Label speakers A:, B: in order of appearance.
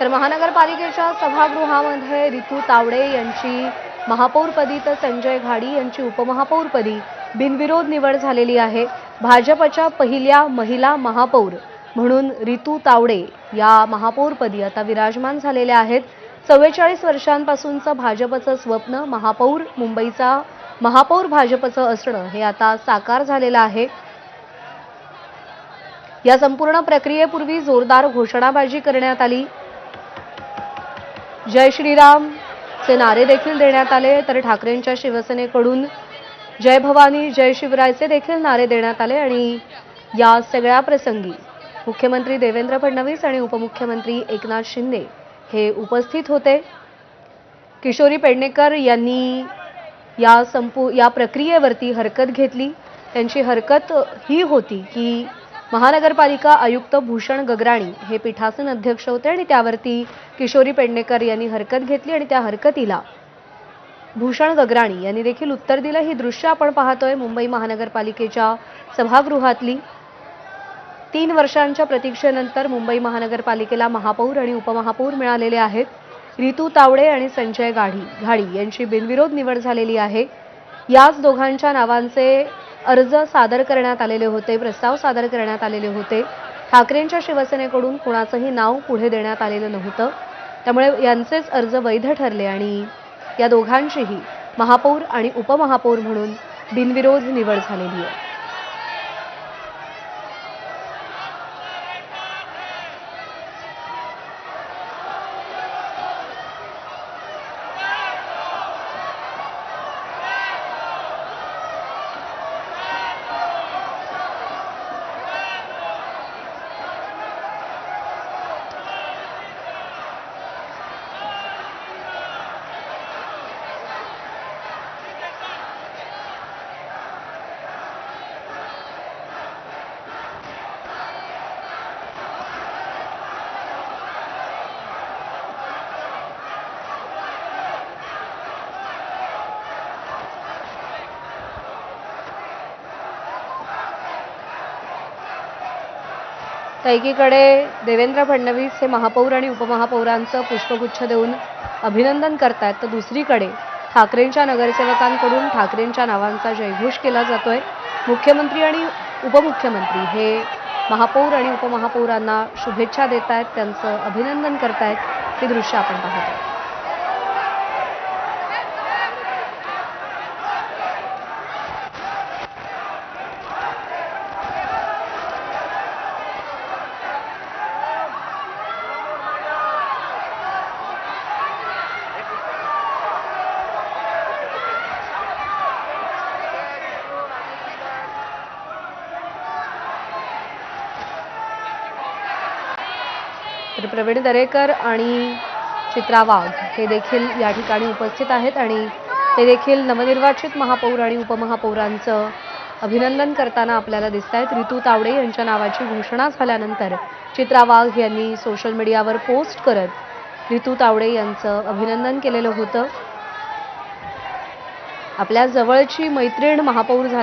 A: तर महानगरपालिकेच्या सभागृहामध्ये रितू तावडे यांची महापौरपदी तर संजय घाडी यांची उपमहापौरपदी बिनविरोध निवड झालेली आहे। भाजपच्या पहिल्या महिला महापौर म्हणून रितू तावडे या महापौरपदी आता विराजमान झालेल्या आहेत। 44 वर्षांपासूनचं भाजपचं स्वप्न महापौर मुंबईचा महापौर भाजपचं असणं हे आता साकार झालेलं आहे। या संपूर्ण प्रक्रियेपूर्वी जोरदार घोषणाबाजी करण्यात आली। जय श्रीराम चे नारे देखील देण्यात आले, तर ठाकरेंच्या शिवसेनेकडून जय भवानी जय शिवरायचे देखील नारे देण्यात आले। आणि या सगळ्या प्रसंगी मुख्यमंत्री देवेंद्र फडणवीस आणि उपमुख्यमंत्री एकनाथ शिंदे हे उपस्थित होते। किशोरी पेडणेकर यांनी या प्रक्रियेवरती हरकत घेतली। त्यांची हरकत ही होती की महानगरपालिका आयुक्त भूषण गगराणी हे पीठासन अध्यक्ष होते आणि त्यावरती किशोरी पेडणेकर यांनी हरकत घेतली आणि त्या हरकतीला भूषण गगराणी यांनी देखील उत्तर दिलं। ही दृश्य आपण पाहतोय मुंबई महानगरपालिकेच्या सभागृहातली। 3 वर्षांच्या प्रतीक्षेनंतर मुंबई महानगरपालिकेला महापौर आणि उपमहापौर मिळालेले आहेत। रितू तावडे आणि संजय घाडी यांची बिनविरोध निवड झालेली आहे। याच दोघांच्या नावांचे अर्ज सादर करण्यात आलेले होते, प्रस्ताव सादर करण्यात आलेले होते। ठाकरेंच्या शिवसेनेकडून कोणाचंही नाव पुढे देण्यात आलेलं नव्हतं, त्यामुळे यांचेच अर्ज वैध ठरले आणि या दोघांचीही महापौर आणि उपमहापौर म्हणून बिनविरोध निवड झालेली आहे। तर एकीकडे देवेंद्र फडणवीस हे महापौर आणि उपमहापौरांचं पुष्पगुच्छ देऊन अभिनंदन करतायत, तर दुसरीकडे ठाकरेंच्या नगरसेवकांकडून ठाकरेंच्या नावांचा जयघोष केला जातोय। मुख्यमंत्री आणि उपमुख्यमंत्री हे महापौर आणि उपमहापौरांना शुभेच्छा देत आहेत, त्यांचं अभिनंदन करतायत। हे दृश्य आपण पाहतोय। तर प्रवीण दरेकर आणि चित्रा वाघ हे देखील या ठिकाणी उपस्थित आहेत आणि ते देखील नवनिर्वाचित महापौर आणि उपमहापौरांचं अभिनंदन करताना आपल्याला दिसतायत। रितू तावडे यांच्या नावाची घोषणा झाल्यानंतर चित्रा वाघ यांनी सोशल मीडियावर पोस्ट करत रितू तावडे यांचं अभिनंदन केलेलं होतं। आपल्या जवळची मैत्रीण महापौर